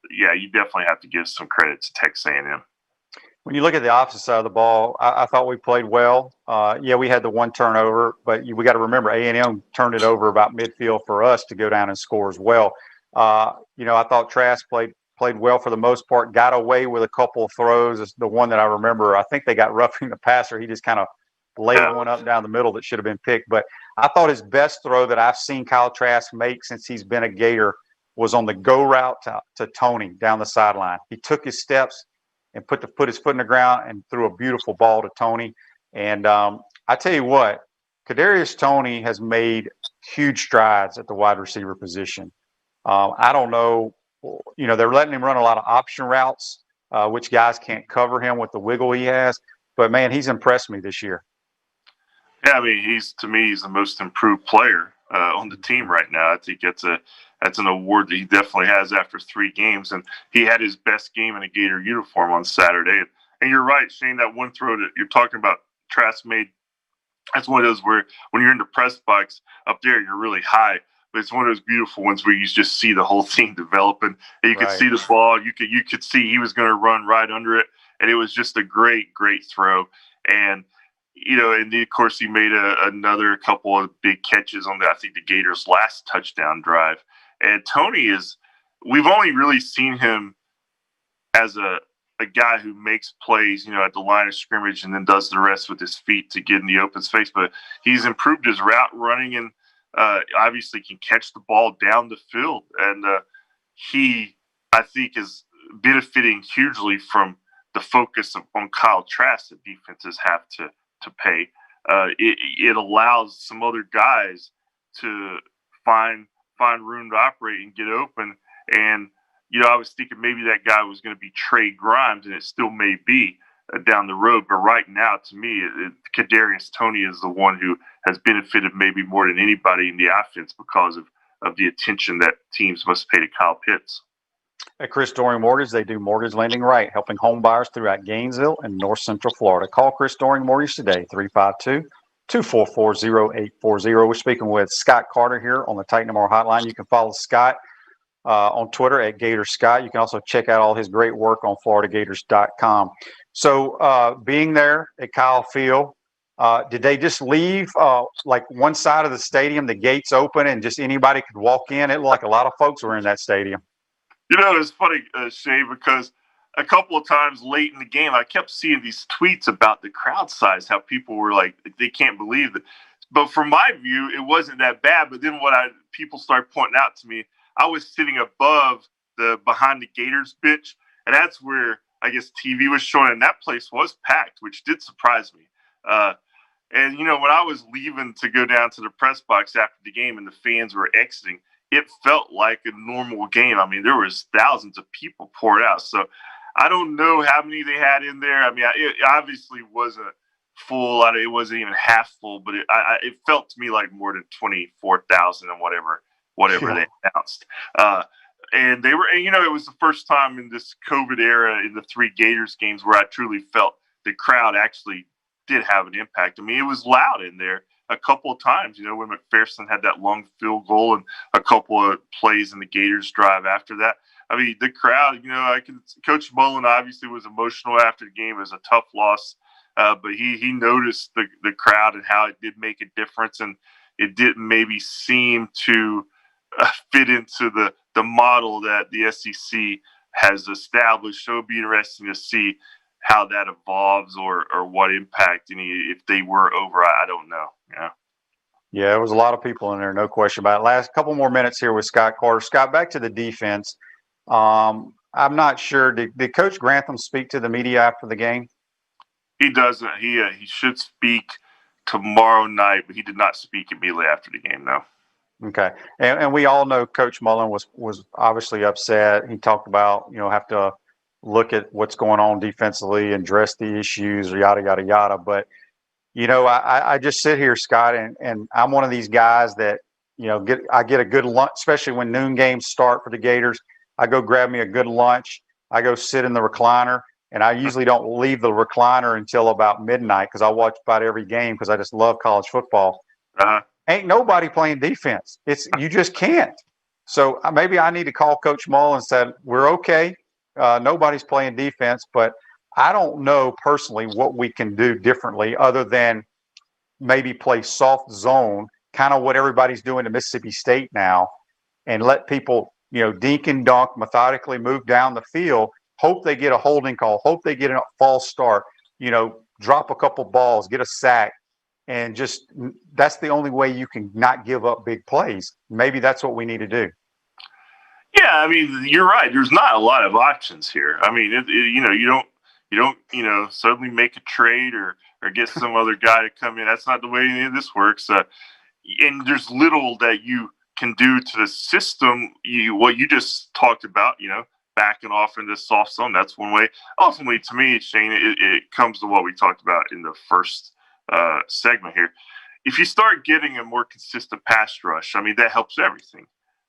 you definitely have to give some credit to Texas A&M. When you look at the opposite side of the ball, I thought we played well. We had the one turnover, but we got to remember A&M turned it over about midfield for us to go down and score as well. I thought Trask played well for the most part, got away with a couple of throws. The one that I remember, I think they got roughing the passer. He just kind of laid one up down the middle that should have been picked. But I thought his best throw that I've seen Kyle Trask make since he's been a Gator was on the go route to Tony down the sideline. He took his steps and put his foot in the ground and threw a beautiful ball to Tony. And I tell you what, Kadarius Toney has made huge strides at the wide receiver position. I don't know, they're letting him run a lot of option routes, which guys can't cover him with the wiggle he has. But man, he's impressed me this year. Yeah, I mean, he's the most improved player on the team right now. I think that's an award that he definitely has after 3 games, and he had his best game in a Gator uniform on Saturday. And you're right, Shane. That one throw that you're talking about, Trask made. That's one of those where when you're in the press box up there, you're really high. But it's one of those beautiful ones where you just see the whole thing developing, and you could see the ball. You could see he was going to run right under it, and it was just a great throw. And and of course he made another couple of big catches on I think the Gators' last touchdown drive. And Tony we've only really seen him as a guy who makes plays, at the line of scrimmage and then does the rest with his feet to get in the open space. But he's improved his route running and obviously can catch the ball down the field. And he, I think, is benefiting hugely from the focus on Kyle Trask that defenses have to pay. It allows some other guys to find room to operate and get open. And I was thinking maybe that guy was going to be Trey Grimes, and it still may be down the road. But right now, to me, Kadarius Toney is the one who has benefited maybe more than anybody in the offense because of the attention that teams must pay to Kyle Pitts. At Chris Doring Mortgage, they do mortgage lending right, helping home buyers throughout Gainesville and North Central Florida. Call Chris Doring Mortgage today, 352-244-0840. We're speaking with Scott Carter here on the Titan Tomorrow Hotline. You can follow Scott on Twitter at Gator Scott. You can also check out all his great work on FloridaGators.com. So being there at Kyle Field, did they just leave like one side of the stadium, the gates open, and just anybody could walk in? It looked like a lot of folks were in that stadium. You know, it's funny, Shay, because a couple of times late in the game, I kept seeing these tweets about the crowd size, how people were like, they can't believe it. But from my view, it wasn't that bad. But then people started pointing out to me, I was sitting above behind the Gators bench, and that's where I guess TV was showing, and that place was packed, which did surprise me. And, you know, when I was leaving to go down to the press box after the game and the fans were exiting, it felt like a normal game. I mean, there was thousands of people poured out. So I don't know how many they had in there. I mean, it obviously wasn't full. It wasn't even half full, but it felt to me like more than 24,000 and whatever they announced. And they were, and, you know, it was the first time in this COVID era in the 3 Gators games where I truly felt the crowd actually did have an impact. I mean, it was loud in there a couple of times, you know, when McPherson had that long field goal and a couple of plays in the Gators drive after that. I mean, the crowd, you know, Coach Mullen obviously was emotional after the game. It was a tough loss, but he noticed the crowd and how it did make a difference, and it didn't maybe seem to fit into the model that the SEC has established. So it'd be interesting to see how that evolves or what impact if they were over. I don't know. Yeah, there was a lot of people in there, no question about it. Last couple more minutes here with Scott Carter. Scott, back to the defense. I'm not sure. Did Coach Grantham speak to the media after the game? He doesn't. He should speak tomorrow night, but he did not speak immediately after the game, no. Okay. And we all know Coach Mullen was obviously upset. He talked about, you know, have to look at what's going on defensively and address the issues, yada, yada, yada. But, you know, I just sit here, Scott, and I'm one of these guys that, you know, I get a good lunch, especially when noon games start for the Gators. I go grab me a good lunch. I go sit in the recliner, and I usually don't leave the recliner until about midnight because I watch about every game because I just love college football. Ain't nobody playing defense. You just can't. So maybe I need to call Coach Mullen and say, we're okay. Nobody's playing defense, but I don't know personally what we can do differently other than maybe play soft zone, kind of what everybody's doing to Mississippi State now, and let people, you know, dink and dunk, methodically move down the field, hope they get a holding call, hope they get a false start, you know, drop a couple balls, get a sack, and just that's the only way you can not give up big plays. Maybe that's what we need to do. Yeah, I mean, you're right. There's not a lot of options here. I mean, you know, you don't, you know, suddenly make a trade or get some other guy to come in. That's not the way any of this works. And there's little that you can do to the system. What you just talked about, you know, backing off into soft zone. That's one way. Ultimately, to me, Shane, it comes to what we talked about in the first segment here. If you start getting a more consistent pass rush, I mean, that helps everything.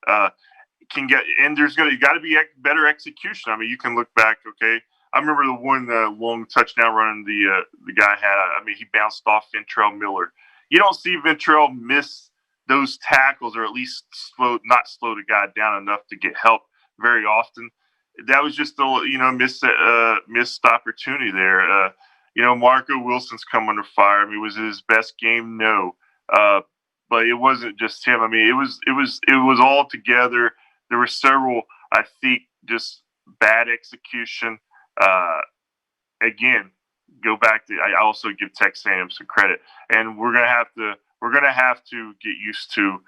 And there's got to be better execution. I mean, you can look back. Okay, I remember the one long touchdown run the guy had. I mean, he bounced off Ventrell Miller. You don't see Ventrell miss those tackles, or at least not slow the guy down enough to get help very often. That was just a missed opportunity there. You know, Marco Wilson's come under fire. I mean, was it his best game? No, but it wasn't just him. I mean, it was all together. There were several, I think, just bad execution. Again, go back to. I also give Texas A&M some credit, and we're gonna have to get used to.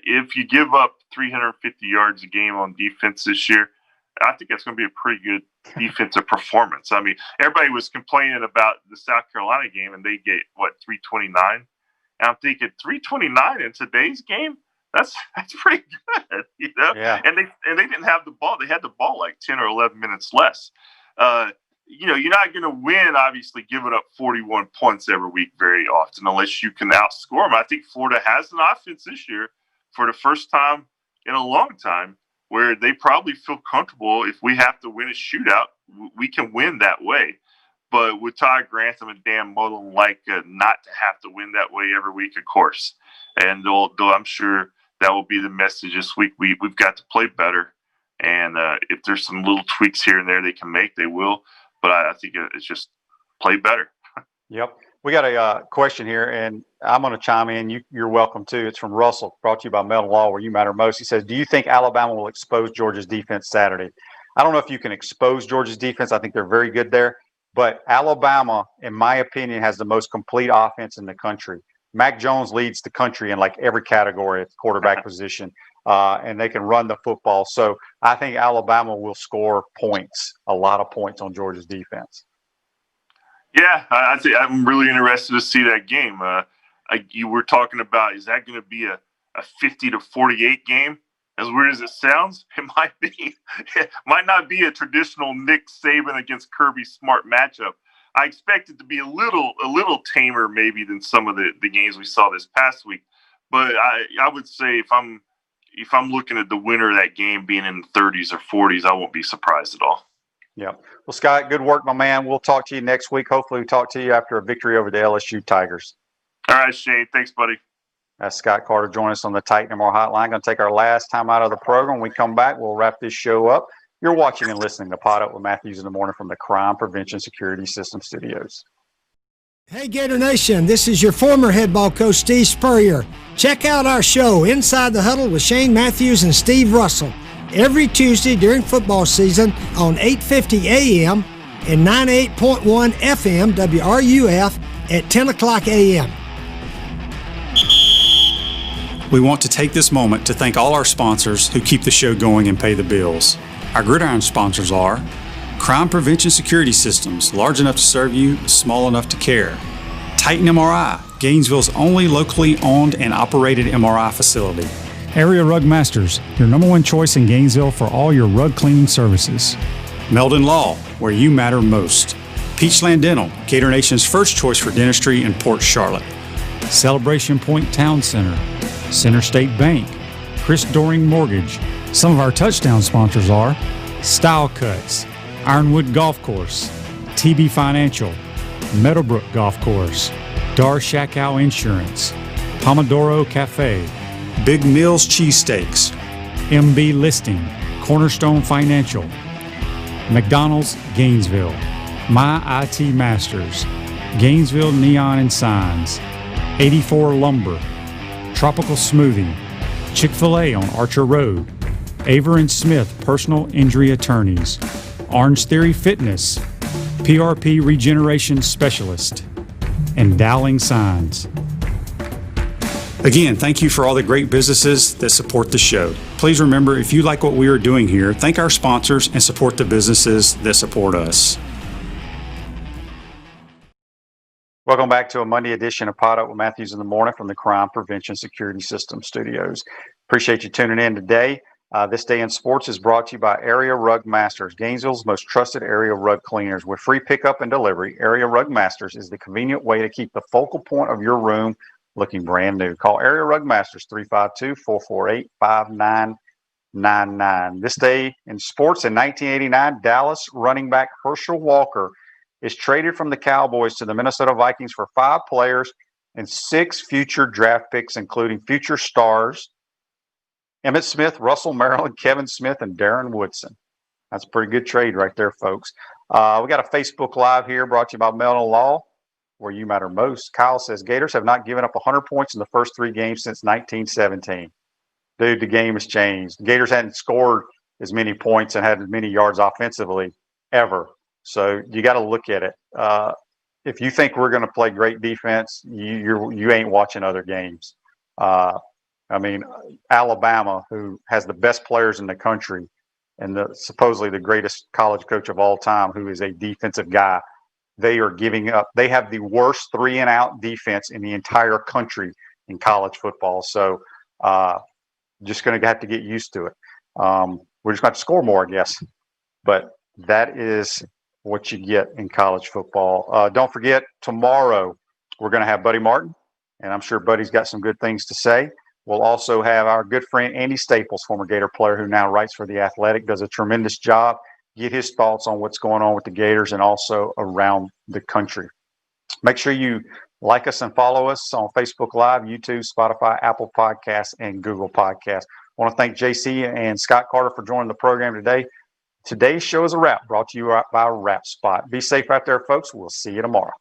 If you give up 350 yards a game on defense this year, I think that's going to be a pretty good defensive performance. I mean, everybody was complaining about the South Carolina game, and they get 329. And I'm thinking 329 in today's game. That's pretty good, you know. Yeah. And they didn't have the ball. They had the ball like 10 or 11 minutes less. You know, you're not going to win, obviously, giving up 41 points every week very often unless you can outscore them. I think Florida has an offense this year for the first time in a long time where they probably feel comfortable if we have to win a shootout, we can win that way. But with Todd Grantham and Dan Mullen like not to have to win that way every week, of course. And though I'm sure that will be the message this week. We've got to play better. And if there's some little tweaks here and there they can make, they will. But I think it's just play better. Yep. We got a question here, and I'm going to chime in. You're welcome to. It's from Russell, brought to you by Meldon Law, where you matter most. He says, do you think Alabama will expose Georgia's defense Saturday? I don't know if you can expose Georgia's defense. I think they're very good there. But Alabama, in my opinion, has the most complete offense in the country. Mac Jones leads the country in like every category at the quarterback position, and they can run the football. So I think Alabama will score points, a lot of points on Georgia's defense. Yeah, I'm really interested to see that game. You were talking about, is that going to be a 50-48 game? As weird as it sounds, it might be. It might not be a traditional Nick Saban against Kirby Smart matchup. I expect it to be a little tamer maybe than some of the games we saw this past week. But I would say if I'm looking at the winner of that game being in the 30s or 40s, I won't be surprised at all. Yeah. Well, Scott, good work, my man. We'll talk to you next week. Hopefully we talk to you after a victory over the LSU Tigers. All right, Shane. Thanks, buddy. That's Scott Carter joining us on the Titan MR Hotline. Going to take our last time out of the program. When we come back, we'll wrap this show up. You're watching and listening to Pod Up with Matthews in the Morning from the Crime Prevention Security System Studios. Hey, Gator Nation, this is your former head ball coach, Steve Spurrier. Check out our show, Inside the Huddle with Shane Matthews and Steve Russell, every Tuesday during football season on 8:50 a.m. and 98.1 FM WRUF at 10 o'clock a.m. We want to take this moment to thank all our sponsors who keep the show going and pay the bills. Our gridiron sponsors are Crime Prevention Security Systems, large enough to serve you, small enough to care. Titan MRI, Gainesville's only locally owned and operated MRI facility. Area Rug Masters, your number one choice in Gainesville for all your rug cleaning services. Meldon Law, where you matter most. Peachland Dental, Gator Nation's first choice for dentistry in Port Charlotte. Celebration Point Town Center, Center State Bank, Chris Doring Mortgage. Some of our touchdown sponsors are Style Cuts, Ironwood Golf Course, TB Financial, Meadowbrook Golf Course, Dar Shakow Insurance, Pomodoro Cafe, Big Mills Cheesesteaks, MB Listing, Cornerstone Financial, McDonald's Gainesville, My IT Masters, Gainesville Neon and Signs, 84 Lumber, Tropical Smoothie, Chick-fil-A on Archer Road, Aver and Smith Personal Injury Attorneys, Orange Theory Fitness, PRP Regeneration Specialist, and Dowling Signs. Again, thank you for all the great businesses that support the show. Please remember, if you like what we are doing here, thank our sponsors and support the businesses that support us. Welcome back to a Monday edition of Pod Up with Matthews in the Morning from the Crime Prevention Security System Studios. Appreciate you tuning in today. This Day in Sports is brought to you by Area Rug Masters, Gainesville's most trusted area rug cleaners. With free pickup and delivery, Area Rug Masters is the convenient way to keep the focal point of your room looking brand new. Call Area Rug Masters 352-448-5999. This Day in Sports in 1989, Dallas running back Herschel Walker is traded from the Cowboys to the Minnesota Vikings for 5 players and 6 future draft picks, including future stars Emmitt Smith, Russell Maryland, Kevin Smith, and Darren Woodson. That's a pretty good trade right there, folks. We got a Facebook Live here brought to you by Meldon Law, where you matter most. Kyle says, Gators have not given up 100 points in the first 3 games since 1917. Dude, the game has changed. The Gators hadn't scored as many points and had as many yards offensively ever. So you got to look at it. If you think we're going to play great defense, you ain't watching other games. I mean, Alabama, who has the best players in the country and supposedly the greatest college coach of all time, who is a defensive guy, they are giving up. They have the worst 3-and-out defense in the entire country in college football. So just going to have to get used to it. We're just going to have to score more, I guess. But that is what you get in college football. Don't forget, tomorrow we're going to have Buddy Martin, and I'm sure Buddy's got some good things to say. We'll also have our good friend Andy Staples, former Gator player who now writes for The Athletic, does a tremendous job. Get his thoughts on what's going on with the Gators and also around the country. Make sure you like us and follow us on Facebook Live, YouTube, Spotify, Apple Podcasts, and Google Podcasts. I want to thank JC and Scott Carter for joining the program today. Today's show is a wrap, brought to you by Wrap Spot. Be safe out there, folks. We'll see you tomorrow.